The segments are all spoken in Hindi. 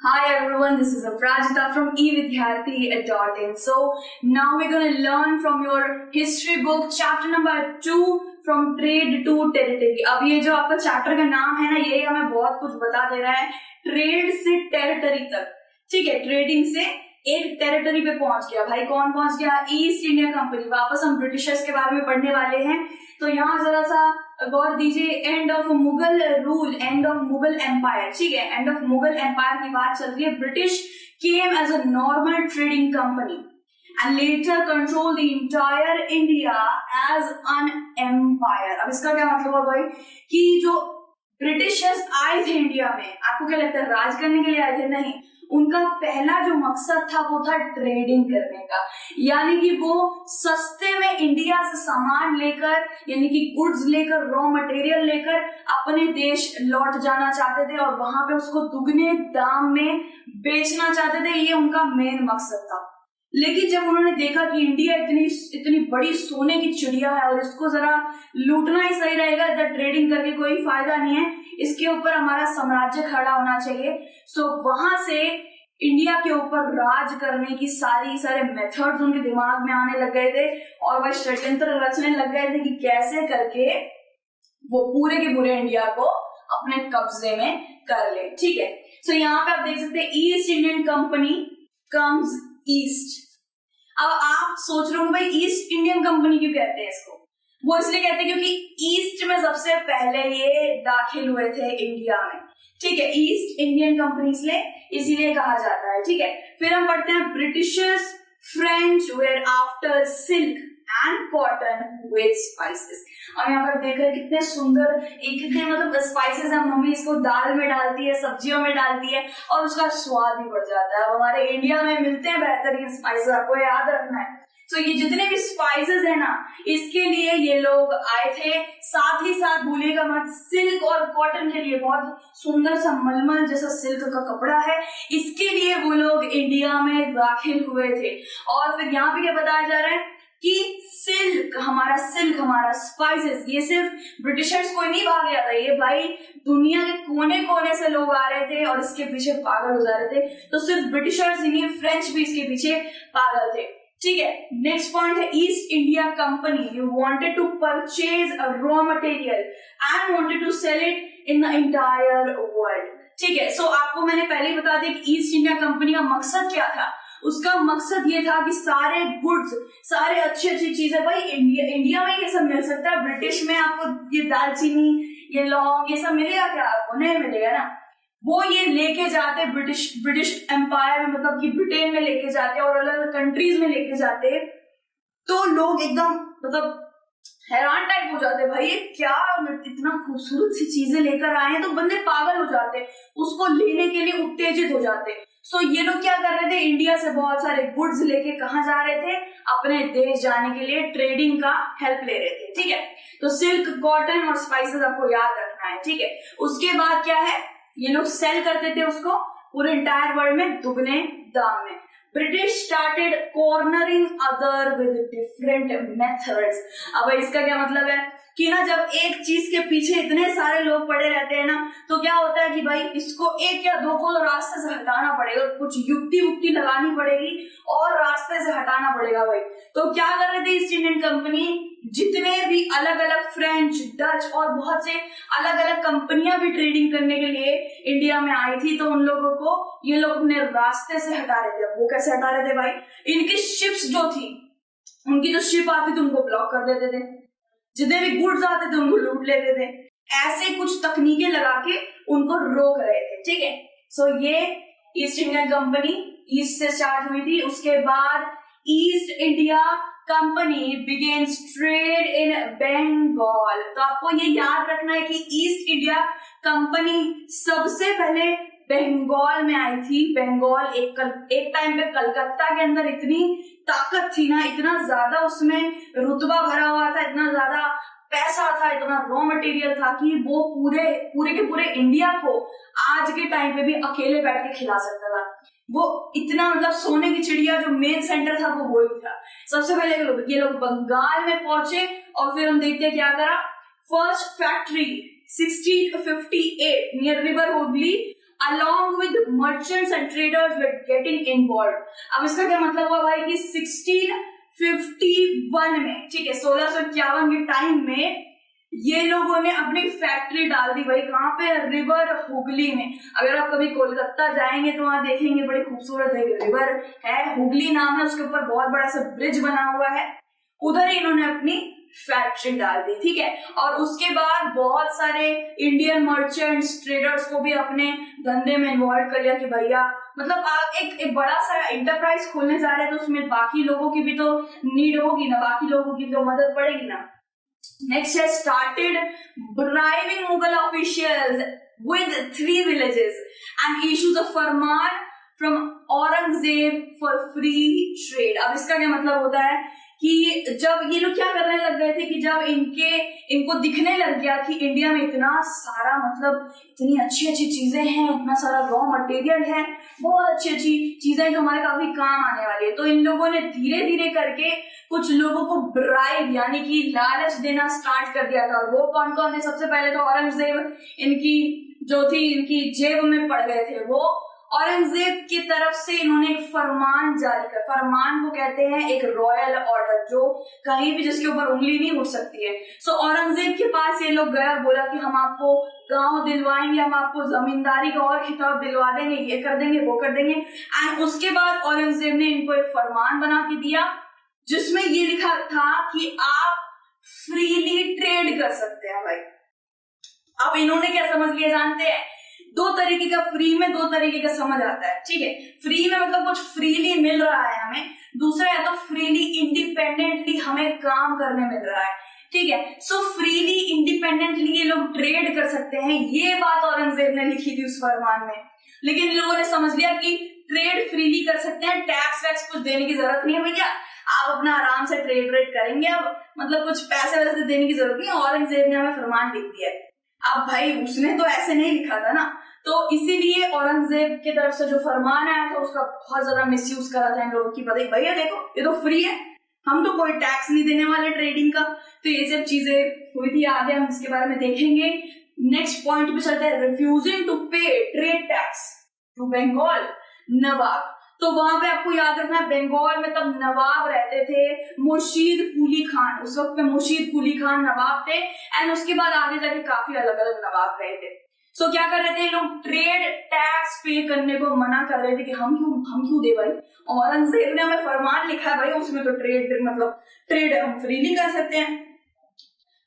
Hi everyone, this is Aprajita from evidyarthi.in. So now we're going to learn from your history book, chapter number 2 from trade to territory. अब ये जो आपका चैप्टर का नाम है ना, ये हमें बहुत कुछ बता दे रहा है ट्रेड से टेरिटरी तक. ठीक है, ट्रेडिंग से एक टेरिटरी पे पहुंच गया. भाई कौन पहुंच गया? East India company. वापस हम ब्रिटिशर्स के बारे में पढ़ने वाले हैं. तो यहाँ जरा सा गौर दीजिए. End of Mughal rule, end of Mughal empire. ठीक है, एंड ऑफ मुगल एम्पायर की बात चल रही है. British came as a normal trading company and later control the entire India as an empire. अब इसका क्या मतलब है भाई कि जो ब्रिटिशर्स आए थे इंडिया में, आपको क्या लगता है राज करने के लिए आए थे? नहीं, उनका पहला जो मकसद था वो था ट्रेडिंग करने का. यानी कि वो सस्ते में इंडिया से सामान लेकर, यानी कि गुड्स लेकर, रॉ मटेरियल लेकर अपने देश लौट जाना चाहते थे और वहां पे उसको दुगने दाम में बेचना चाहते थे. ये उनका मेन मकसद था. लेकिन जब उन्होंने देखा कि इंडिया इतनी बड़ी सोने की चिड़िया है और इसको जरा लूटना ही सही रहेगा, इधर ट्रेडिंग करके कोई फायदा नहीं है, इसके ऊपर हमारा साम्राज्य खड़ा होना चाहिए. सो वहां से इंडिया के ऊपर राज करने की सारे मेथड्स उनके दिमाग में आने लग गए थे और वह षड्यंत्र रचने लग गए थे कि कैसे करके वो पूरे के पूरे इंडिया को अपने कब्जे में कर ले. ठीक है, सो यहाँ पे आप देख सकते हैं east Indian company comes east. अब आप सोच रहे हो भाई ईस्ट इंडियन कंपनी क्यों कहते हैं इसको? वो इसलिए कहते हैं क्योंकि ईस्ट में सबसे पहले ये दाखिल हुए थे इंडिया में. ठीक है, ईस्ट इंडियन कंपनी इसीलिए कहा जाता है. ठीक है, फिर हम पढ़ते हैं Britishers French were after silk and cotton with spices. और यहाँ पर देख रहे हैं कितने सुंदर कितने मतलब स्पाइसेस है. मम्मी इसको दाल में डालती है, सब्जियों में डालती है और उसका स्वाद भी बढ़ जाता है. अब हमारे इंडिया में मिलते हैं बेहतरीन स्पाइसेस, आपको याद रखना है. तो ये जितने भी स्पाइसेस है ना, इसके लिए ये लोग आए थे. साथ ही साथ भूलिएगा मत, सिल्क और कॉटन के लिए, बहुत सुंदर सा मलमल जैसा सिल्क का कपड़ा है, इसके लिए वो लोग इंडिया में दाखिल हुए थे. और फिर यहाँ पे क्या बताया जा रहा है कि सिल्क हमारा स्पाइसेस, ये सिर्फ ब्रिटिशर्स को नहीं भाग गया था, ये भाई दुनिया के कोने कोने से लोग आ रहे थे और इसके पीछे पागल हो जा रहे थे. तो सिर्फ ब्रिटिशर्स ही नहीं, फ्रेंच भी इसके पीछे पागल थे. ठीक है, नेक्स्ट पॉइंट है East India company you wanted to purchase a raw material and wanted to sell it in the entire world. ठीक है, सो आपको मैंने पहले ही बता दिया कि ईस्ट इंडिया कंपनी का मकसद क्या था. उसका मकसद ये था कि सारे गुड्स, सारे अच्छी चीजें, भाई इंडिया में ये सब मिल सकता है. ब्रिटिश में आपको ये दालचीनी, ये लौंग, ये सब मिलेगा क्या? आपको नहीं मिलेगा ना. वो ये लेके जाते ब्रिटिश एम्पायर में, मतलब कि ब्रिटेन में लेके जाते और अलग अलग कंट्रीज में लेके जाते. तो लोग एकदम मतलब हैरान टाइप हो जाते, भाई ये क्या इतना खूबसूरत सी चीजें लेकर आए हैं. तो बंदे पागल हो जाते, उसको लेने के लिए उत्तेजित हो जाते. सो ये लोग क्या कर रहे थे, इंडिया से बहुत सारे गुड्स लेके कहाँ जा रहे थे? अपने देश जाने के लिए ट्रेडिंग का हेल्प ले रहे थे. ठीक है, तो सिल्क, कॉटन और स्पाइसेस आपको याद रखना है. ठीक है, उसके बाद क्या है, ये लोग सेल करते थे उसको पूरे इंटायर वर्ल्ड में दुगने दाम में. British started cornering other with different methods. अब इसका क्या मतलब है कि ना, जब एक चीज के पीछे इतने सारे लोग पड़े रहते हैं ना, तो क्या होता है कि भाई इसको एक या दो को रास्ते से हटाना पड़ेगा, कुछ युक्ति लगानी पड़ेगी और रास्ते से हटाना पड़ेगा भाई. तो क्या कर रहे थे ईस्ट इंडियन कंपनी, जितने भी अलग अलग फ्रेंच, डच और बहुत से अलग अलग कंपनियां भी ट्रेडिंग करने के लिए इंडिया में आई थी, तो उन लोगों को ये लोग अपने रास्ते से हटा रहे थे. वो कैसे हटा रहे थे भाई? इनकी शिप्स जो थी, उनकी जो शिप आती थी उनको ब्लॉक कर देते थे, जितने भी गुड्स आते थे उनको लूट लेते थे. ऐसे कुछ तकनीकें लगा के उनको रोक रहे थे. ठीक है, सो ये ईस्ट इंडिया कंपनी ईस्ट से स्टार्ट हुई थी. उसके बाद East India company begins trade in Bengal. तो आपको ये याद रखना है कि ईस्ट इंडिया कंपनी सबसे पहले बंगाल में आई थी. बंगाल एक टाइम पे कलकत्ता के अंदर इतनी ताकत थी ना, इतना ज्यादा उसमें रुतबा भरा हुआ था, इतना ज्यादा पैसा था, इतना रॉ मटेरियल था कि वो पूरे के पूरे इंडिया को आज के टाइम पे भी अकेले बैठ के खिला सकता था. वो इतना मतलब सोने की चिड़िया, जो मेन सेंटर था वो वही था. सबसे पहले ये लोग बंगाल में पहुंचे और फिर हम देखते हैं क्या करा. First factory 1658 near river Hooghly along with merchants and traders were getting involved. अब इसका क्या मतलब हुआ भाई कि 1651 में, ठीक है, 1651 के टाइम में ये लोगों ने अपनी फैक्ट्री डाल दी भाई। कहाँ पे? रिवर हुगली में। अगर आप कभी कोलकाता जाएंगे तो वहां देखेंगे बड़ी खूबसूरत एक रिवर है, हुगली नाम है, उसके ऊपर बहुत बड़ा सा ब्रिज बना हुआ है, उधर ही इन्होंने अपनी फैक्ट्री डाल दी, ठीक है। और उसके बाद बहुत सारे इंडियन मर्चेंट्स ट्रेडर्स को भी अपने धंधे में इन्वॉल्व कर लिया कि भैया मतलब आप एक बड़ा सा एंटरप्राइज खोलने जा रहे हैं तो उसमें बाकी लोगों की भी तो नीड होगी ना, बाकी लोगों की तो मदद पड़ेगी ना। Next has started bribing Mughal officials with 3 villages and issues a farman from Aurangzeb for free trade. अब इसका क्या मतलब होता है कि जब ये लोग क्या करने लग गए थे कि जब इनको दिखने लग गया कि इंडिया में इतना सारा मतलब इतनी अच्छी अच्छी चीजें हैं, इतना सारा रॉ मटेरियल है, बहुत अच्छी अच्छी चीजें जो हमारे काफी काम आने वाली है, तो इन लोगों ने धीरे धीरे करके कुछ लोगों को ब्राइब यानी कि लालच देना स्टार्ट कर दिया था। और वो कौन कौन थे? सबसे पहले तो औरंगजेब इनकी जो थी इनकी जेब में पड़ गए थे। वो औरंगजेब की तरफ से इन्होंने एक फरमान जारी कर, फरमान को कहते हैं एक रॉयल ऑर्डर, जो कहीं भी जिसके ऊपर उंगली नहीं उठ सकती है। सो औरंगजेब के पास ये लोग गए और बोला कि हम आपको गांव दिलवाएंगे, हम आपको जमींदारी का और खिताब दिलवा देंगे, ये कर देंगे, वो कर देंगे। एंड उसके बाद औरंगजेब ने इनको एक फरमान बना के दिया जिसमें ये लिखा था कि आप फ्रीली ट्रेड कर सकते हैं भाई। अब इन्होंने क्या समझ लिया जानते हैं? 2 तरीके का फ्री में 2 तरीके का समझ आता है, ठीक है। फ्री में मतलब कुछ फ्रीली मिल रहा है हमें, दूसरा है तो फ्रीली इंडिपेंडेंटली हमें काम करने मिल रहा है, ठीक है। सो फ्रीली इंडिपेंडेंटली ये लोग ट्रेड कर सकते हैं, ये बात औरंगजेब ने लिखी थी उस फरमान में। लेकिन इन लोगों ने समझ लिया कि ट्रेड फ्रीली कर सकते हैं, टैक्स वैक्स कुछ देने की जरूरत नहीं है भैया, आप अपना आराम से ट्रेड करेंगे, अब मतलब कुछ पैसे वैसे देने की जरूरत नहीं। औरंगजेब ने हमें फरमान लिख दिया है। अब भाई उसने तो ऐसे नहीं लिखा था ना, तो इसीलिए औरंगजेब की तरफ से जो फरमान आया था उसका बहुत ज्यादा मिसयूज करा था इन लोगों की। पता भैया देखो ये तो फ्री है, हम तो कोई टैक्स नहीं देने वाले ट्रेडिंग का, तो ये सब चीजें हुई थी। आगे हम इसके बारे में देखेंगे। नेक्स्ट पॉइंट पे चलते हैं, रिफ्यूजिंग टू पे ट्रेड टैक्स टू बंगाल नवाब। तो वहां पे आपको याद रखना है बंगाल में तब नवाब रहते थे मुर्शीद कुली खान, उस वक्त में मुर्शीद कुली खान नवाब थे। एंड उसके बाद आगे जाके काफी अलग अलग नवाब रहे थे। सो क्या कर रहे थे लोग? ट्रेड टैक्स पे करने को मना कर रहे थे कि हम क्यों दे भाई, औरंगजेब ने हमें फरमान लिखा है भाई, उसमें तो ट्रेड हम फ्रीली कर सकते हैं।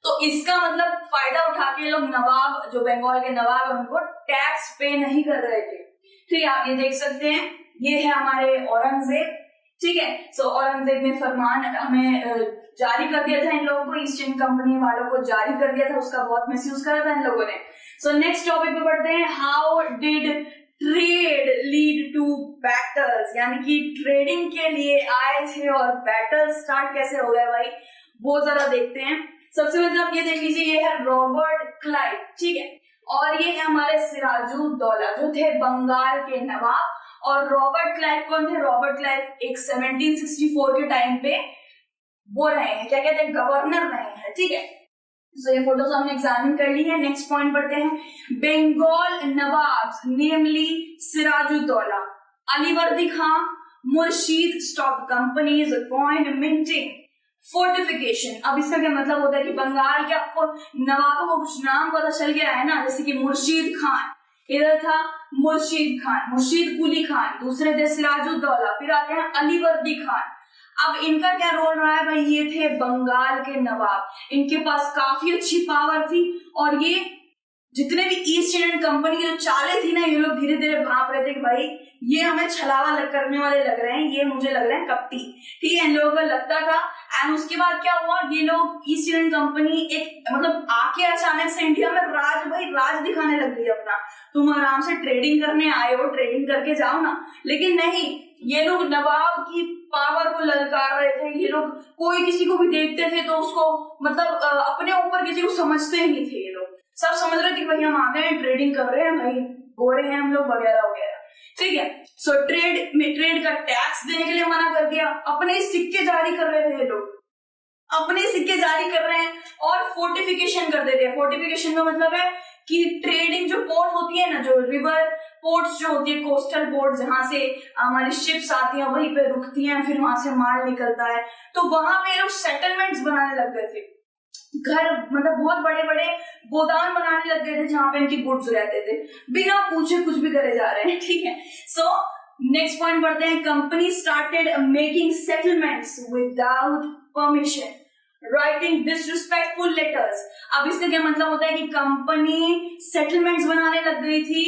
तो इसका मतलब फायदा उठा के लोग नवाब, जो बंगाल के नवाब है, उनको टैक्स पे नहीं कर रहे थे। ठीक है, आप ये देख सकते हैं, ये है हमारे औरंगजेब, ठीक है। सो औरंगजेब ने फरमान हमें जारी कर दिया था इन लोगों को, ईस्ट इंडियन कंपनी वालों को जारी कर दिया था, उसका बहुत मिसयूज करा था इन लोगों ने। सो नेक्स्ट टॉपिक पे बढ़ते हैं, how did trade lead to battles, यानी कि ट्रेडिंग के लिए आए थे और बैटल स्टार्ट कैसे हो गए भाई, वो जरा देखते हैं। सबसे पहले आप ये देख लीजिए, ये है रॉबर्ट क्लाइव, ठीक है, और ये है हमारे सिराजुद्दौला जो थे बंगाल के नवाब। और रॉबर्ट क्लाइव कौन थे? रॉबर्ट क्लाइव एक 1764 के टाइम पे वो रहे हैं, क्या कहते हैं, गवर्नर रहे हैं, ठीक है। तो ये फोटोज हमने एग्जामिन कर ली है। नेक्स्ट पॉइंट पढ़ते हैं, Bengal nawabs namely Sirajuddaula, Alivardi Khan, Murshid stop companies coin minting fortification. अब इसका क्या मतलब होता है कि बंगाल के आपको नवाबों को कुछ नाम पता चल गया है ना, जैसे कि मुर्शीद खान, इधर था मुर्शीद खान, मुर्शीद कुली खान, दूसरे थे सिराजुद्दौला, फिर आते हैं अलीवर्दी खान। अब इनका क्या रोल रहा है भाई, ये थे बंगाल के नवाब, इनके पास काफी अच्छी पावर थी और ये जितने भी ईस्ट इंडियन कंपनी की जो चालें थी ना, ये लोग धीरे धीरे भाप रहे थे कि भाई ये हमें छलावा करने वाले लग रहे हैं, ये मुझे लग रहे हैं कपटी, ठीक है, इन लोगों को लगता था। एंड उसके बाद क्या हुआ, ये लोग ईस्ट इंडियन कंपनी एक मतलब आके अचानक से इंडिया में राज दिखाने लग गई अपना, तुम आराम से ट्रेडिंग करने आए हो, ट्रेडिंग करके जाओ ना। लेकिन नहीं, ये लोग नवाब की पावर को ललकार रहे थे, ये लोग कोई किसी को भी देखते थे तो उसको मतलब अपने ऊपर किसी को समझते ही नहीं थे। ये लोग सब समझ रहे थे कि भाई हम आ गए हैं, ट्रेडिंग कर रहे हैं, भाई गोरे हैं हम लोग वगैरह वगैरह, ठीक है। सो ट्रेड का टैक्स देने के लिए मना कर दिया, अपने सिक्के जारी कर रहे थे ये लोग, अपने सिक्के जारी कर रहे हैं और फोर्टिफिकेशन कर देते हैं। फोर्टिफिकेशन का मतलब है कि ट्रेडिंग जो पोर्ट होती है ना, जो रिवर पोर्ट्स जो होती है, कोस्टल पोर्ट, जहां से हमारी शिप्स आती हैं, वहीं पे रुकती हैं, फिर वहां से माल निकलता है। तो वहां पे लोग सेटलमेंट्स बनाने लग गए थे, घर मतलब बहुत बड़े बड़े गोदाम बनाने लग गए थे जहां पे इनकी गुड्स रहते थे, बिना पूछे कुछ भी करे जा रहे हैं। ठीक है, सो नेक्स्ट पॉइंट बढ़ते हैं। Company started making settlements without permission, writing disrespectful letters. अब इसका क्या मतलब होता है कि कंपनी सेटलमेंट्स बनाने लग गई थी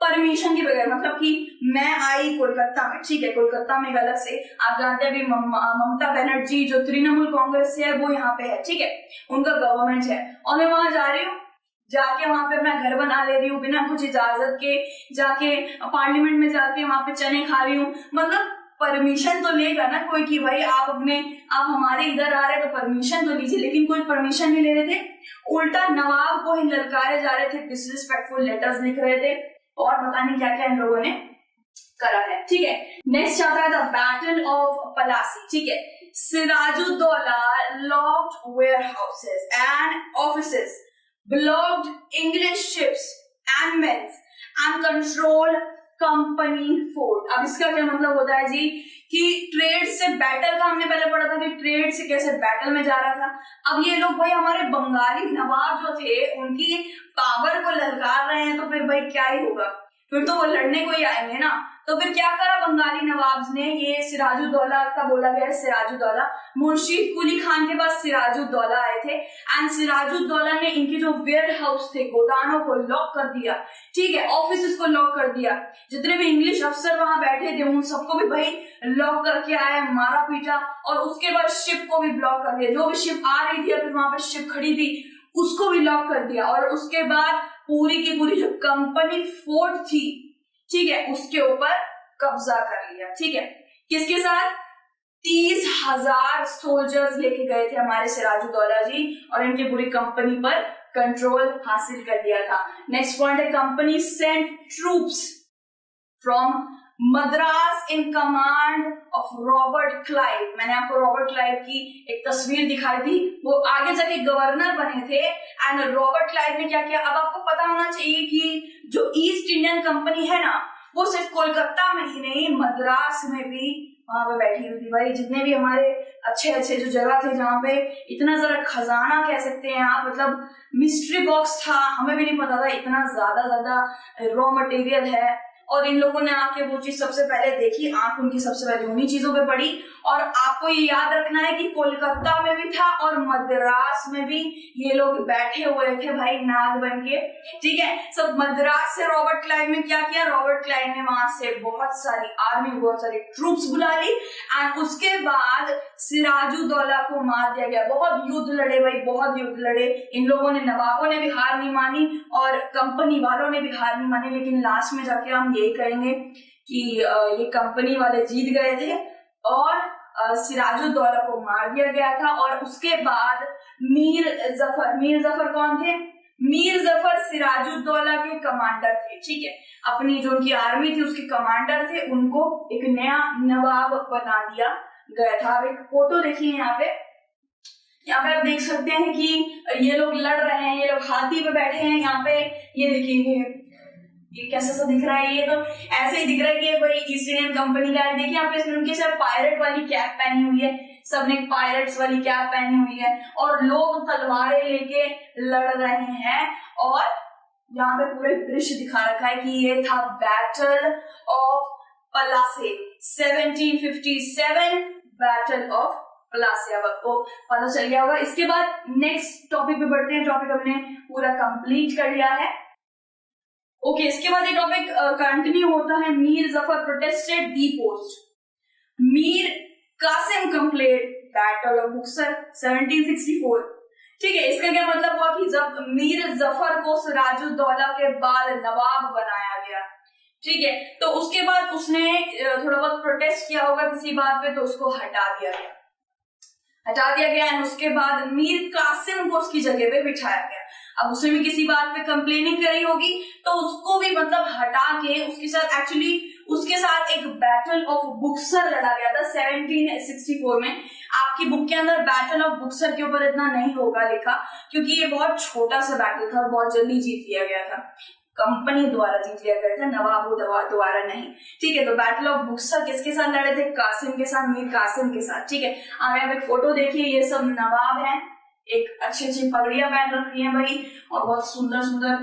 परमिशन के बगैर। मतलब कि मैं आई कोलकाता में, ठीक है, कोलकाता में अलग से आप जानते हैं अभी ममता बनर्जी जो तृणमूल कांग्रेस से है वो यहाँ पे है, ठीक है, उनका गवर्नमेंट है, और मैं वहां जा रही हूँ, जाके वहां पे अपना घर बना ले रही हूँ बिना कुछ इजाजत के, जाके पार्लियामेंट में जाके वहां पे चने खा रही हूँ। मतलब परमिशन तो लेगा ना कोई कि भाई आप हमारे इधर आ रहे हैं तो परमिशन तो लीजिए, लेकिन कोई परमिशन नहीं ले रहे थे, उल्टा नवाब को ही ललकारे जा रहे थे, डिसरिस्पेक्टफुल लेटर्स लिख रहे थे, और पता नहीं क्या क्या इन लोगों ने करा है। ठीक है, नेक्स्ट आता है द बैटल ऑफ पलासी। ठीक है, Sirajuddaula locked warehouses and offices, blocked English ships and men and control company fort। अब इसका क्या मतलब होता है जी कि ट्रेड से बैटल का हमने पहले पढ़ा था कि ट्रेड से कैसे बैटल में जा रहा था। अब ये लोग भाई हमारे बंगाली नवाब जो थे उनकी पावर को ललकार रहे हैं, तो फिर भाई क्या ही होगा, फिर तो वो लड़ने को ही आएंगे ना। तो फिर क्या करा बंगाली नवाब ने, ये सिराजुद्दौला का बोला गया है, सिराजुद्दौला मुर्शीद कुली खान के पास सिराजुद्दौला आए थे, एंड सिराजुद्दौला ने इनके जो वेयर हाउस थे, गोदामों को लॉक कर दिया, ठीक है, ऑफिस को लॉक कर दिया, जितने भी इंग्लिश अफसर वहां बैठे थे उन सबको भी भाई लॉक करके आए, मारा पीटा, और उसके बाद शिप को भी ब्लॉक कर दिया, जो भी शिप आ रही थी फिर वहां पर शिप खड़ी थी उसको भी लॉक कर दिया, और उसके बाद पूरी की पूरी जो कंपनी फोर्ट थी, ठीक है, उसके ऊपर कब्जा कर लिया। ठीक है, किसके साथ? 30,000 सोल्जर्स लेके गए थे हमारे सिराजुद्दौला जी, और इनकी पूरी कंपनी पर कंट्रोल हासिल कर दिया था। नेक्स्ट पॉइंट है, company sent troops from Madras in command of Robert Clive. मैंने आपको रॉबर्ट क्लाइव की एक तस्वीर दिखाई थी, वो आगे जाके गवर्नर बने थे, एंड रॉबर्ट क्लाइव ने क्या किया, अब आपको पता होना चाहिए कि जो ईस्ट इंडियन कंपनी है ना, वो सिर्फ कोलकाता में ही नहीं मद्रास में भी वहां पे बैठी हुई थी। भाई जितने भी हमारे अच्छे अच्छे जो जगह थे जहाँ पे इतना जरा खजाना कह सकते हैं आप, मतलब मिस्ट्री बॉक्स था, हमें भी नहीं पता था इतना ज्यादा रॉ मटेरियल है, और इन लोगों ने आके वो चीज सबसे पहले देखी, आंख उनकी सबसे पहले उन्हीं चीजों पे पड़ी। और आपको ये याद रखना है कि कोलकाता में भी था और मद्रास में भी ये लोग बैठे हुए थे भाई नाग बन के। ठीक है, सब मद्रास से रॉबर्ट क्लाइव ने क्या किया, रॉबर्ट क्लाइव ने वहां से बहुत सारी आर्मी, बहुत सारी ट्रूप्स बुला ली, एंड उसके बाद सिराजुद्दौला को मार दिया गया। बहुत युद्ध लड़े भाई, बहुत युद्ध लड़े, इन लोगों ने, नवाबों ने भी हार नहीं मानी और कंपनी वालों ने भी हार नहीं मानी, लेकिन लास्ट में जाके हम यही कहेंगे कि ये कंपनी वाले जीत गए थे और सिराजुद्दौला को मार दिया गया था। और उसके बाद मीर जफर कौन थे? मीर जफर सिराजुद्दौला के कमांडर थे। ठीक है, अपनी जो उनकी आर्मी थी उसके कमांडर थे, उनको एक नया नवाब बना दिया गया था। अब एक फोटो देखिए यहाँ पे आप देख सकते हैं कि ये लोग लड़ रहे हैं, ये लोग हाथी पे बैठे हैं। यहाँ पे ये देखिए, ये कैसा सा दिख रहा है, ये तो ऐसे ही दिख रहा है कि भाई ईस्ट इंडियन कंपनी का है। देखिए यहाँ पे उनके सब पायरेट वाली कैप पहनी हुई है, सबने पायरेट्स वाली कैप पहनी हुई है, और लोग तलवारें लेके लड़ रहे हैं। और यहाँ पे पूरे दृश्य दिखा रखा है कि ये था battle of Plassey, 1757 battle of Plassey. अब आपको पता चल गया होगा। इसके बाद नेक्स्ट टॉपिक पे बढ़ते हैं, टॉपिक हमने पूरा कंप्लीट कर लिया है। ओके, इसके बाद ये टॉपिक कंटिन्यू होता है। Mir Jafar protested the post, Mir Qasim complete battle of Buxar 1764। ठीक है, इसका क्या मतलब हुआ कि जब मीर जफर को सिराजुद्दौला के बाद नवाब बनाया गया, ठीक है, तो उसके बाद उसने थोड़ा बहुत प्रोटेस्ट किया होगा किसी बात पे, तो उसको हटा दिया गया एंड उसके बाद मीर कासिम को उसकी जगह पे बिठाया गया। अब उसने भी किसी बात पे कंप्लेनिंग करी होगी, तो उसको भी मतलब हटा के उसके साथ एक बैटल ऑफ बुक्सर लड़ा गया था 1764 में। आपकी बुक के अंदर बैटल ऑफ बुक्सर के ऊपर इतना नहीं होगा लिखा, क्योंकि ये बहुत छोटा सा बैटल था और बहुत जल्दी जीत लिया गया था। कंपनी द्वारा जीत लिया गया था, नवाबों द्वारा नहीं। ठीक है, तो बैटल ऑफ बुक्सर किसके साथ लड़े थे? कासिम के साथ, मीर कासिम के साथ। ठीक है, आप यहाँ पे फोटो देखिए, ये सब नवाब हैं, एक अच्छी अच्छी पगड़ियां पहन रखी हैं भाई, और बहुत सुंदर सुंदर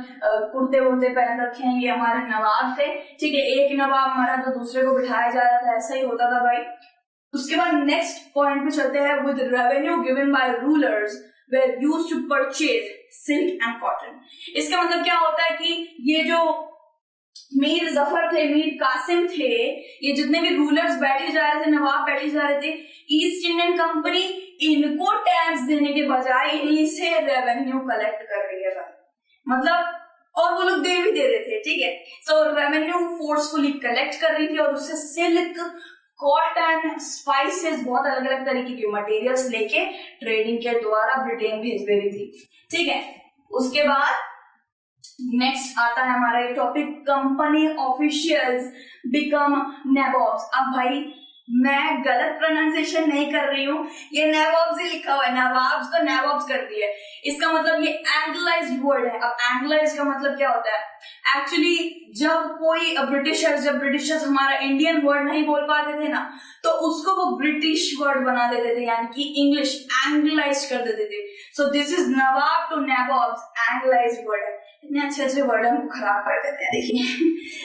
कुर्ते वुर्ते पहन रखे हैं, ये हमारे नवाब थे। ठीक है, एक नवाब मरा तो दूसरे को बिठाया जा रहा था, ऐसा ही होता था भाई। उसके बाद नेक्स्ट पॉइंट पे चलते हैं, with revenue given by rulers were used to purchase silk and cotton। इसका मतलब क्या होता है कि ये जो मीर जफर थे, मीर कासिम थे, ये जितने भी रूलर्स बैठे जा रहे थे, नवाब बैठे जा रहे थे, ईस्ट इंडियन कंपनी इनको टैक्स देने के बजाय इन्हीं से रेवेन्यू कलेक्ट कर रही है, मतलब, और वो लोग दे भी दे रहे थे। ठीक है, सो रेवेन्यू फोर्सफुली कलेक्ट कर रही थी और उससे सिल्क, कॉटन, स्पाइसेस, बहुत अलग अलग तरीके के मटेरियल्स लेके ट्रेडिंग के द्वारा ब्रिटेन भेज दे रही थी। ठीक है, उसके बाद नेक्स्ट आता है हमारा एक topic, company officials become nawabs. अब भाई मैं गलत प्रोनाउंसिएशन नहीं कर रही हूँ, ये नवाब्स ही लिखा हुआ है, नवाब्स तो नवाब्स कर दिया है, इसका मतलब ये एंग्लाइज्ड वर्ड है। अब एंग्लाइज्ड का मतलब क्या होता है? एक्चुअली जब कोई ब्रिटिशर्स हमारा इंडियन वर्ड नहीं बोल पाते थे ना, तो उसको वो ब्रिटिश वर्ड बना देते थे, यानी कि इंग्लिश एंग्लाइज कर देते थे। So this is nawab to nawabs, anglicised word है। इतने अच्छे अच्छे वर्ड हम खराब कर देते हैं, देखिए।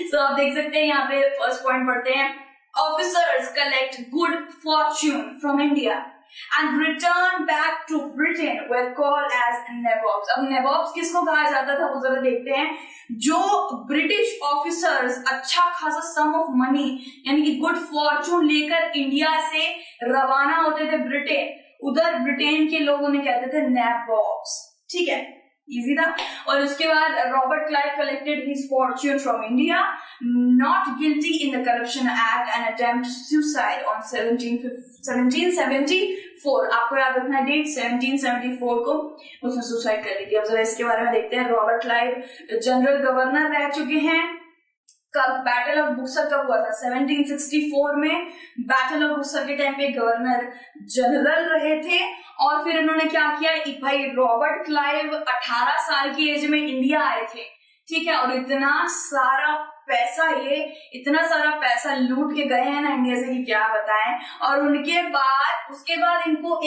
सो आप देख सकते हैं यहाँ पे फर्स्ट पॉइंट पढ़ते हैं, officers collect good Fortune from India and return back to Britain were called as nabobs। अब nabobs किसको कहा जाता था वो जरा देखते हैं, जो ब्रिटिश ऑफिसर्स अच्छा खासा सम ऑफ मनी यानी कि गुड फॉर्चून लेकर इंडिया से रवाना होते थे ब्रिटेन, उधर ब्रिटेन के लोग उन्हें कहते थे nabobs। ठीक है, इजी था। और उसके बाद Robert Clive collected his Fortune from India, not guilty in the corruption act and attempt suicide on 1774। आपको याद रखना डेट, 1774 को उसने सुसाइड कर ली थी। अब जरा इसके बारे में देखते हैं। रॉबर्ट क्लाइव जनरल गवर्नर रह चुके हैं। कब बैटल ऑफ बुक्सर कब हुआ था? 1764 में बैटल ऑफ बुक्सर के टाइम पे गवर्नर जनरल रहे थे। और फिर इन्होंने क्या किया, भाई रॉबर्ट क्लाइव 18 साल की एज में इंडिया आए थे। ठीक है, और इतना सारा पैसा लूट के गए हैं ना इंडिया से कि क्या बताएं। और उसके बाद इनको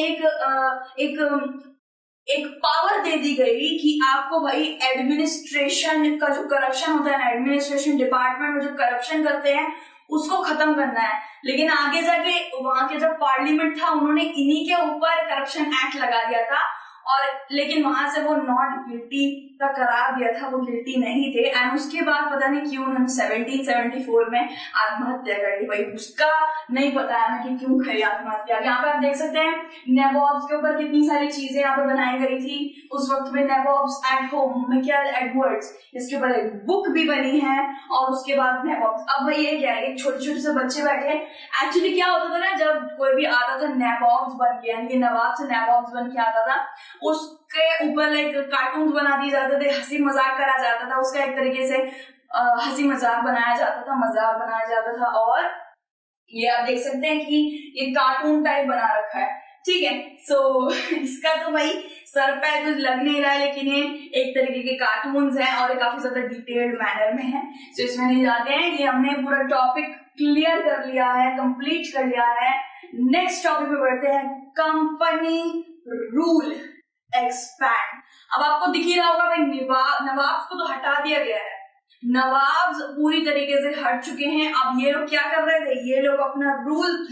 एक पावर दे दी गई कि आपको भाई एडमिनिस्ट्रेशन का जो करप्शन होता है ना, एडमिनिस्ट्रेशन डिपार्टमेंट में जो करप्शन करते हैं उसको खत्म करना है। लेकिन आगे जाके वहां के जब पार्लियामेंट था उन्होंने इन्हीं के ऊपर करप्शन एक्ट लगा दिया था, और लेकिन वहां से वो नॉट गिल्टी का करार दिया था, वो गिल्टी नहीं थे। एंड उसके बाद पता नहीं क्यों उन्होंने 1774 में आत्महत्या कर ली। भाई उसका नहीं पता है कि क्यों करी आत्महत्या। यहाँ पे आप देख सकते हैं नवाब्स के ऊपर कितनी सारी चीजें यहाँ पे बनाई गई थी उस वक्त में। Nawabs at home, Michael Edwards, इसके ऊपर एक बुक भी बनी है। और उसके बाद नवाब्स, अब भाई ये क्या है, छोटे छोटे से बच्चे बैठे। एक्चुअली क्या होता था ना, जब कोई भी आता था नवाब्स बन के, यानी कि नवाब से नवाब्स बन के आता था, उसके ऊपर लाइक कार्टून बना दिए जाते थे, हंसी मजाक करा जाता था, उसका एक तरीके से हंसी मजाक बनाया जाता था, मजाक बनाया जाता था। और ये आप देख सकते हैं कि ये कार्टून टाइप बना रखा है। ठीक है, सो इसका तो भाई सर पे कुछ लग नहीं रहा है, लेकिन ये एक तरीके के कार्टून्स हैं और ये काफी ज्यादा डिटेल्ड मैनर में है, सो इसमें नहीं जाते हैं। ये हमने पूरा टॉपिक क्लियर कर लिया है, कंप्लीट कर लिया है। नेक्स्ट टॉपिक पे बढ़ते हैं, कंपनी रूल एक्सपैंड। अब आपको दिख ही रहा होगा भाई, नवाब को तो हटा दिया गया है, नवाब पूरी तरीके से हट चुके हैं। अब ये लोग क्या कर रहे थे, ये लोग अपना रूल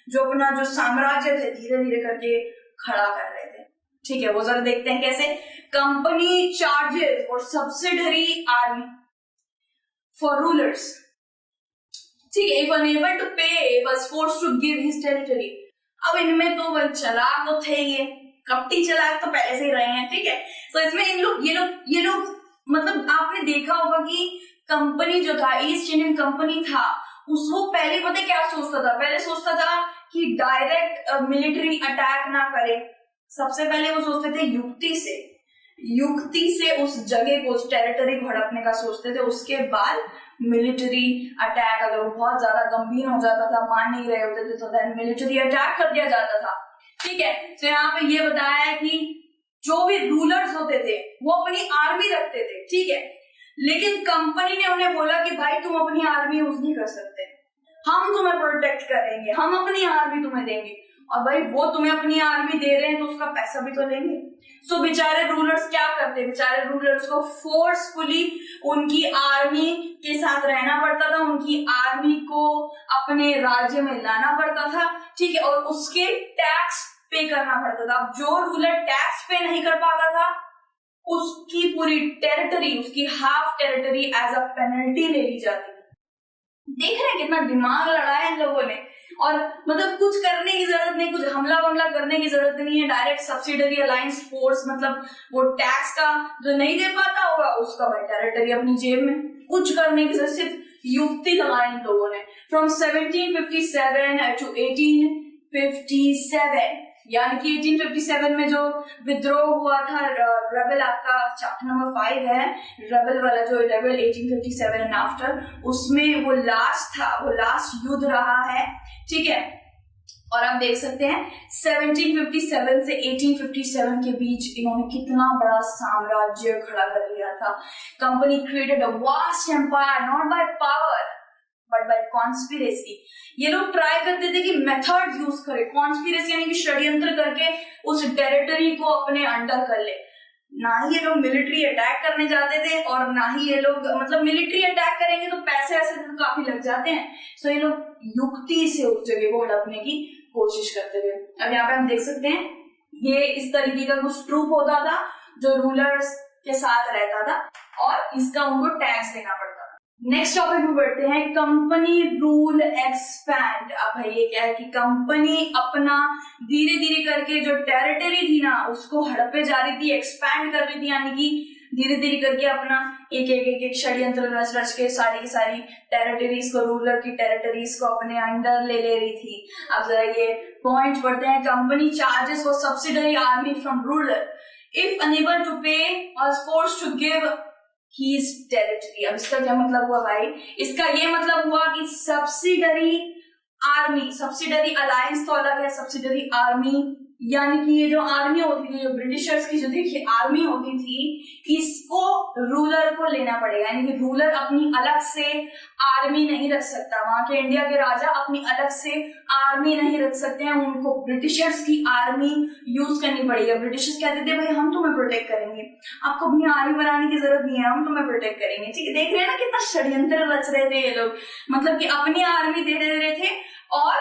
जो साम्राज्य थे धीरे धीरे करके खड़ा कर रहे थे। ठीक है, वो जरा देखते हैं कैसे। कंपनी चार्जेस और सब्सिडरी आर्मी फॉर रूलर्स। ठीक है, if unable to pay was forced to give his territory. अब इनमें तो चलाक तो थे, ये कपटी चलाक तो पहले से ही रहे हैं। ठीक है, तो इसमें ये लोग मतलब आपने देखा होगा कि कंपनी जो था, ईस्ट इंडियन कंपनी था, वो पहले पता क्या सोचता था, पहले सोचता था कि डायरेक्ट मिलिट्री अटैक ना करे। सबसे पहले वो सोचते थे युक्ति से उस जगह को, उस टेरिटरी को हड़पने का सोचते थे। उसके बाद मिलिट्री अटैक, अगर वो बहुत ज्यादा गंभीर हो जाता था, मान नहीं रहे होते थे, तो देन मिलिट्री अटैक कर दिया जाता था। ठीक है, तो यहाँ पे ये बताया है कि जो भी रूलर्स होते थे वो अपनी आर्मी रखते थे। ठीक है, लेकिन कंपनी ने उन्हें बोला कि भाई तुम अपनी आर्मी यूज नहीं कर सकते, हम तुम्हें प्रोटेक्ट करेंगे, हम अपनी आर्मी तुम्हें देंगे। और भाई वो तुम्हें अपनी आर्मी दे रहे हैं तो उसका पैसा भी तो लेंगे। सो बेचारे रूलर्स क्या करते, बेचारे रूलर्स को फोर्सफुली उनकी आर्मी के साथ रहना पड़ता था, उनकी आर्मी को अपने राज्य में लाना पड़ता था, ठीक है, और उसके टैक्स पे करना पड़ता था। अब जो रूलर टैक्स पे नहीं कर पाता था उसकी पूरी टेरिटरी, उसकी half territory as a penalty ले ली जाती थी। देख रहे हैं कितना दिमाग लड़ाया इन लोगों ने। और मतलब कुछ करने की जरूरत नहीं, कुछ हमला वमला करने की जरूरत नहीं है, डायरेक्ट सब्सिडरी अलायंस फोर्स, मतलब वो टैक्स का जो नहीं दे पाता होगा उसका भाई टेरिटरी अपनी जेब में, कुछ करने की जरूरत, सिर्फ युक्ति लगाई इन लोगों ने। फ्रॉम 1757 टू 1857, यानी कि 1857 में जो विद्रोह हुआ था, रेबल, आपका चैप्टर नंबर 5 है, रेबल वाला जो रेबल 1857 एंड आफ्टर, उसमें वो लास्ट था, वो लास्ट युद्ध रहा है, ठीक है। और आप देख सकते हैं 1757 से 1857 के बीच इन्होंने कितना बड़ा साम्राज्य खड़ा कर लिया था। Company created a vast empire not by power but by conspiracy. ये लोग ट्राई करते थे कि मेथड्स यूज करें, कॉन्स्पिरेसी यानी कि षड्यंत्र करके उस टेरिटरी को अपने अंडर कर ले। ना ही ये लोग मिलिट्री अटैक करने जाते थे और ना ही ये लोग, मतलब मिलिट्री अटैक करेंगे तो पैसे ऐसे तो काफी लग जाते हैं, सो ये लोग युक्ति से उस जगह को हड़पने की कोशिश करते थे। अब यहाँ पे हम देख सकते हैं ये इस तरीके का कुछ ट्रूप होता था जो रूलर्स के साथ रहता था और इसका उनको टैक्स देना पड़ता था। नेक्स्ट टॉपिक में बढ़ते हैं, कंपनी रूल एक्सपैंड। अब भाई ये क्या है कि कंपनी अपना धीरे धीरे करके जो टेरिटरी थी ना उसको हड़पे जा रही थी, एक्सपैंड कर रही थी, यानी कि धीरे धीरे करके अपना एक षड्यंत्र रच रच के सारी की सारी टेरिटरीज को, रूलर की टेरिटरीज को अपने अंडर ले रही थी। अब जरा ये पॉइंट पढ़ते हैं, company charges for subsidiary army from ruler if unable to pay और forced to give his territory. अब इसका क्या मतलब हुआ भाई, इसका ये मतलब हुआ कि सब्सिडरी आर्मी, सब्सिडरी अलायंस तो अलग है, सब्सिडरी आर्मी यानी कि ये जो आर्मी होती थी, जो ब्रिटिशर्स की जो देखिए आर्मी होती थी, इसको रूलर को लेना पड़ेगा, यानी कि रूलर अपनी अलग से आर्मी नहीं रख सकता। वहां के इंडिया के राजा अपनी अलग से आर्मी नहीं रख सकते हैं, उनको ब्रिटिशर्स की आर्मी यूज करनी पड़ेगी। ब्रिटिशर्स कहते थे भाई हम तुम्हें प्रोटेक्ट करेंगे, आपको अपनी आर्मी बनाने की जरूरत नहीं है, हम तुम्हें प्रोटेक्ट करेंगे, ठीक है। देख रहे हैं ना कितना षड्यंत्र रच रहे थे ये लोग, मतलब कि अपनी आर्मी दे रहे थे। और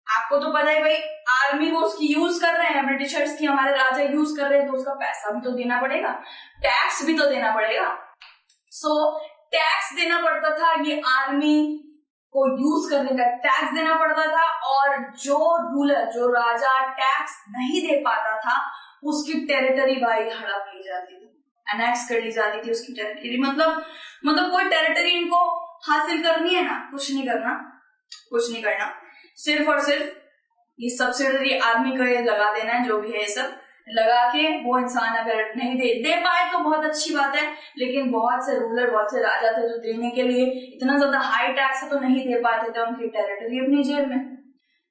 आपको तो पता है भाई आर्मी वो उसकी यूज कर रहे हैं, ब्रिटिशर्स की हमारे राजा यूज कर रहे हैं, तो उसका पैसा भी तो देना पड़ेगा, टैक्स भी तो देना पड़ेगा। सो टैक्स देना पड़ता था, ये आर्मी को यूज करने का टैक्स देना पड़ता था। और जो रूलर, जो राजा टैक्स नहीं दे पाता था उसकी टेरिटरी भाई हड़प ली जाती थी, अनेक्स कर ली जाती थी उसकी टेरिटरी। मतलब कोई टेरिटरी इनको हासिल करनी है ना, कुछ नहीं करना, सिर्फ और सिर्फ ये सब्सिडरी आर्मी को ये लगा देना है, जो भी है ये सब लगा के वो इंसान अगर नहीं दे पाए तो बहुत अच्छी बात है, लेकिन बहुत से रूलर, बहुत से राजा थे जो देने के लिए इतना ज्यादा हाई टैक्स तो नहीं दे पाते थे उनकी टेरिटरी अपनी जेब में।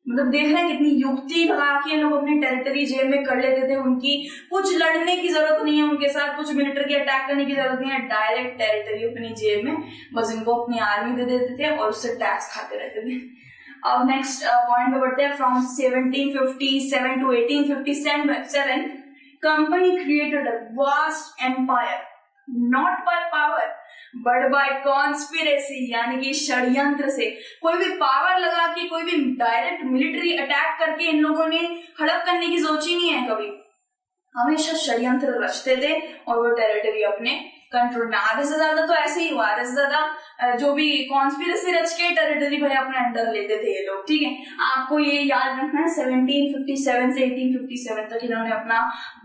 मतलब देख रहे हैं कितनी युक्ति लगा के लोग अपनी टेरिटरी जेब में कर लेते थे, उनकी कुछ लड़ने की जरूरत नहीं है उनके साथ, कुछ मिलिट्री अटैक करने की जरूरत नहीं है, डायरेक्ट टेरिटरी अपनी जेब में, बस इनको अपनी आर्मी दे देते थे और उससे टैक्स खाते रहते थे। अब नेक्स्ट पॉइंट पे बढ़ते हैं, from 1757 to 1857 company created a vast empire not by power but by conspiracy, यानी कि षड्यंत्र से। कोई भी पावर लगा के, कोई भी डायरेक्ट मिलिट्री अटैक करके इन लोगों ने हड़प करने की सोची नहीं है कभी, हमेशा षड्यंत्र रचते थे और वो टेरिटरी अपने कंट्रोल में। आधे से ज्यादा तो ऐसे ही हुआ, आधे से ज्यादा जो भी कॉन्स्पिरेसी रच के टेरिटरी भाई अपने अंडर लेते थे ये लोग, ठीक है। आपको ये याद रखना है 1757 से 1857 तक इन्होंने अपना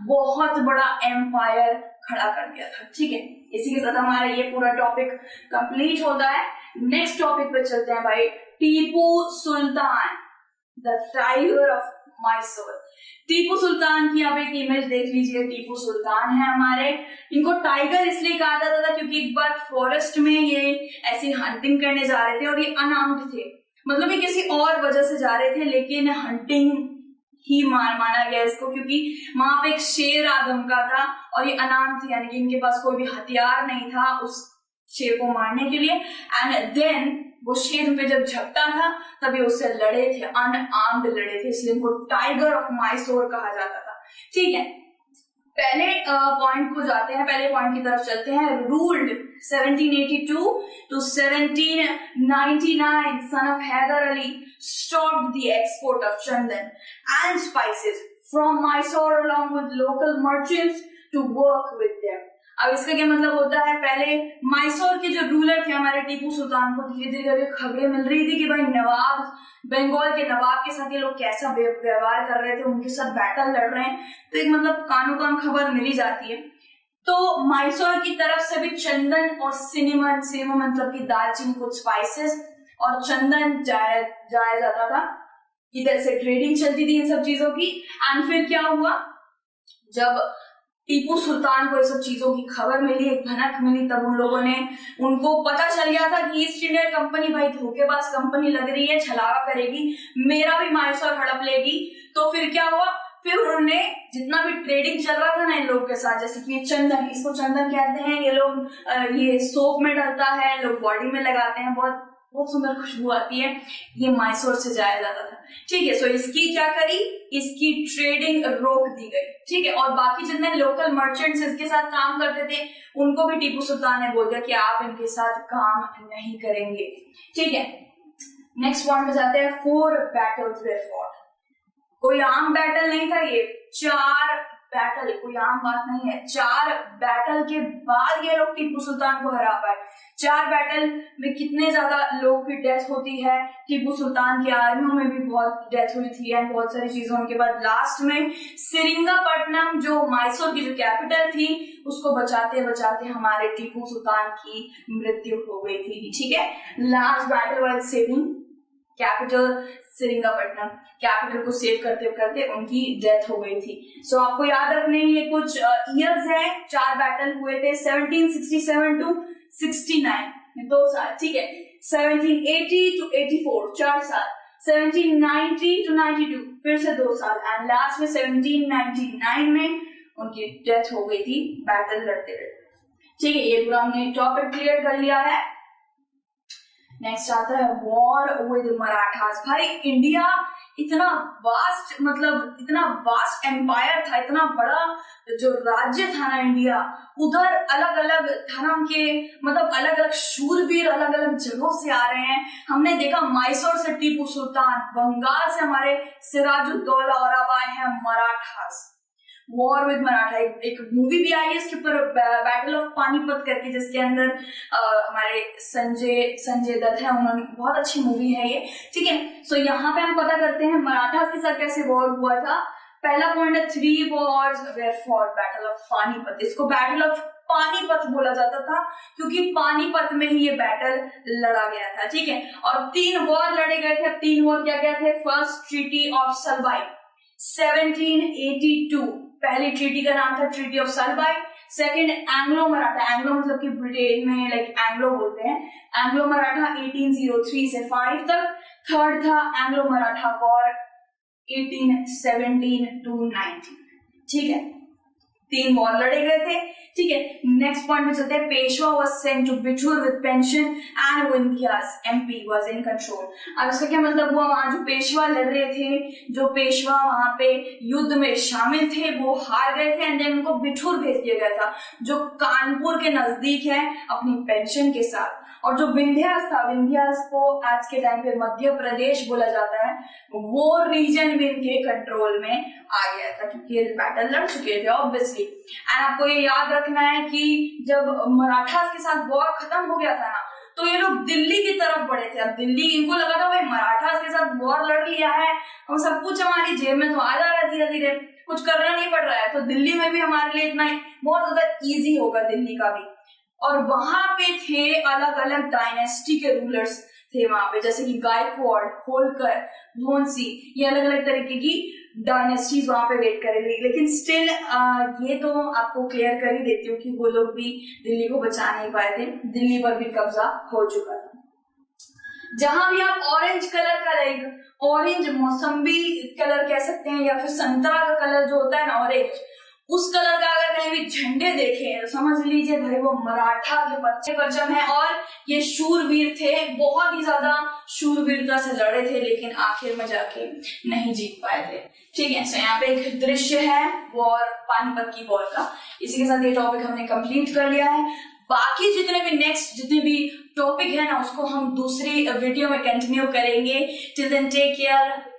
बहुत बड़ा एम्पायर खड़ा कर दिया था, ठीक है। इसी के साथ हमारा ये पूरा टॉपिक कंप्लीट होता है। नेक्स्ट टॉपिक पे चलते हैं भाई, Tipu Sultan, the tiger of Mysore. Tipu Sultan की आप एक इमेज देख लीजिए, टीपू सुल्तान है हमारे, इनको टाइगर इसलिए कहा जाता था क्योंकि एक बार फॉरेस्ट में ये ऐसी हंटिंग करने जा रहे थे और ये अनआर्म्ड थे, मतलब ये किसी और वजह से जा रहे थे, लेकिन हंटिंग ही माना गया इसको, क्योंकि वहां पे एक शेर आदम का था और ये अनार्म थे, यानी कि इनके पास कोई भी हथियार नहीं था उस शेर को मारने के लिए। एंड देन वो शेर पे जब झपटा था तभी उससे लड़े थे, अनआर्म्ड लड़े थे, इसलिए इनको टाइगर ऑफ माइसोर कहा जाता था। ठीक है, पहले पॉइंट को जाते हैं, पहले पॉइंट की तरफ चलते हैं। Ruled 1782 to 1799, son of Hyder Ali stopped the export of chandan and spices from Mysore along with local merchants to work with them. अब इसका क्या मतलब होता है, पहले मैसूर के जो रूलर थे हमारे टीपू सुल्तान को धीरे धीरे करके खबरें मिल रही थी कि भाई नवाब, बंगाल के नवाब के साथ ये लोग कैसा व्यवहार कर रहे थे, उनके साथ बैटल लड़ रहे हैं, तो एक मतलब कानों कान खबर मिली जाती है। तो मैसूर की तरफ से भी चंदन और सिनेमन मतलब की दालचीनी, कुछ स्पाइसेस और चंदन जाया जाता था, इधर से ट्रेडिंग चलती थी इन सब चीजों की। एंड फिर क्या हुआ, जब टीपू सुल्तान को ये सब चीजों की खबर मिली, एक भनक मिली, तब उन लोगों ने, उनको पता चल गया था कि ईस्ट इंडिया कंपनी भाई धोखेबाज कंपनी लग रही है, छलावा करेगी, मेरा भी मैसूर हड़प लेगी। तो फिर क्या हुआ, फिर उन्होंने जितना भी ट्रेडिंग चल रहा था ना इन लोगों के साथ, जैसे कि चंदन, इसको चंदन कहते हैं, ये लोग ये सोप में डलता है, लोग बॉडी में लगाते हैं, बहुत बहुत सुंदर खुशबू आती है, ये मैसूर से जाया जाता था। ठीक है, सो इसकी क्या करी, इसकी ट्रेडिंग रोक दी गई। ठीक है, और बाकी जितने लोकल मर्चेंट्स इसके साथ काम करते थे उनको भी टीपू सुल्तान ने बोल दिया कि आप इनके साथ काम नहीं करेंगे। ठीक है, नेक्स्ट पॉइंट में जाते हैं। 4 battles were fought। कोई आम बैटल नहीं था ये, 4 बैटल, कोई आम बात नहीं है, 4 बैटल के बाद ये लोग टीपू सुल्तान को हरा पाए। 4 बैटल में कितने ज्यादा लोग की डेथ होती है, टीपू सुल्तान की आर्मियों में भी बहुत डेथ हुई थी एंड बहुत सारी चीजों के बाद लास्ट में सिरिंगापट्टनम जो मैसूर की जो कैपिटल थी उसको बचाते बचाते हमारे टीपू सुल्तान की मृत्यु हो गई थी। ठीक है, last battle was saving capital Seringapatam, capital को सेव करते करते उनकी डेथ हो गई थी। सो आपको याद रखने ये कुछ ईयर्स है, 4 बैटल हुए थे 1767 to 69, 2 साल। ठीक है, 1780 to 84, 4 साल, 1790 to 92, फिर से 2 साल, एंड लास्ट में 1799 में उनकी डेथ हो गई थी बैटल लड़ते लड़ते। ठीक है, ये पूरा हमने टॉपिक क्लियर कर लिया है। नेक्स्ट आता है वॉर विद मराठास। भाई इंडिया इतना वास्ट, मतलब इतना वास्ट एम्पायर था, इतना बड़ा जो राज्य था ना इंडिया, उधर अलग अलग धर्म के मतलब अलग अलग शूरवीर अलग अलग जगहों से आ रहे हैं। हमने देखा मैसूर से टीपू सुल्तान, बंगाल से हमारे सिराजुद्दौला और अब आए हैं मराठास। वॉर विद मराठा, एक मूवी भी आई है इसके ऊपर, बैटल ऑफ पानीपत करके, जिसके अंदर हमारे संजय दत्त है, उन्होंने, बहुत अच्छी मूवी है ये। ठीक है, सो यहाँ पे हम पता करते हैं मराठा के साथ कैसे वॉर हुआ था। पहला पॉइंट है 3 wars were fought, battle of Panipat. इसको बैटल ऑफ पानीपत बोला जाता था क्योंकि पानीपत में ही ये बैटल लड़ा गया था। ठीक है, और 3 वॉर लड़े गए थे। 3 वॉर क्या क्या थे? फर्स्ट ट्रीटी ऑफ सलबाई 1782, पहली ट्रीटी का नाम था treaty of Salbai. Second Anglo Maratha, Anglo मतलब कि ब्रिटेन में लाइक एंग्लो बोलते हैं, एंग्लो मराठा 1803 से 5 तक। थर्ड था एंग्लो मराठा वॉर 1817 to 19। ठीक है, 3 वॉर लड़े गए थे। ठीक है, नेक्स्ट पॉइंट में चलते हैं। Peshwa was sent to Bithoor with pension and Vindhyas MP was in control. अब इसका क्या मतलब हुआ? वहां जो पेशवा लड़ रहे थे, जो पेशवा वहां पे युद्ध में शामिल थे, वो हार गए थे एंड देन उनको बिठूर भेज दिया गया था, जो कानपुर के नजदीक है, अपनी पेंशन के साथ। और जो विंध्यास था, विंध्यास को आज के टाइम पे मध्य प्रदेश बोला जाता है, वो रीजन भी इनके कंट्रोल में आ गया था क्योंकि ये बैटल लड़ चुके थे ऑब्वियसली। एंड आपको ये याद रखना है कि जब मराठास के साथ वॉर खत्म हो गया था ना, तो ये लोग दिल्ली की तरफ बढ़े थे। अब दिल्ली, इनको लगा था भाई मराठास के साथ वॉर लड़ लिया है, हम सब कुछ हमारी जेब में तो आ जा रहा है, धीरे धीरे कुछ करना नहीं पड़ रहा है, तो दिल्ली में भी हमारे लिए इतना बहुत ज्यादा ईजी होगा दिल्ली का भी। और वहां पे थे अलग अलग डायनेस्टी के रूलर्स थे वहां पे, जैसे कि गायकवाड़, होलकर, धोनसी, ये अलग अलग तरीके की डायनेस्टीज वहां पे वेट करेंगे। लेकिन स्टिल ये तो आपको क्लियर कर ही देती हूँ कि वो लोग भी दिल्ली को बचा नहीं पाए थे, दिल्ली पर भी कब्जा हो चुका था। जहां भी आप ऑरेंज कलर का, लाइक ऑरेंज मौसम्बी कलर कह सकते हैं, या फिर संतरा का कलर जो होता है ना ऑरेंज, उस कलर का अगर कहीं भी झंडे देखे तो समझ लीजिए भाई वो मराठा के बच्चे परचम है। और ये शूरवीर थे, बहुत ही ज्यादा शूरवीरता से लड़े थे, लेकिन आखिर में जाके नहीं जीत पाए थे। ठीक है, सो यहाँ पे एक दृश्य है वॉर, पानीपत की वॉर का। इसी के साथ ये टॉपिक हमने कंप्लीट कर लिया है। बाकी जितने भी नेक्स्ट जितने भी टॉपिक है ना, उसको हम दूसरी वीडियो में कंटिन्यू करेंगे। Till then take care.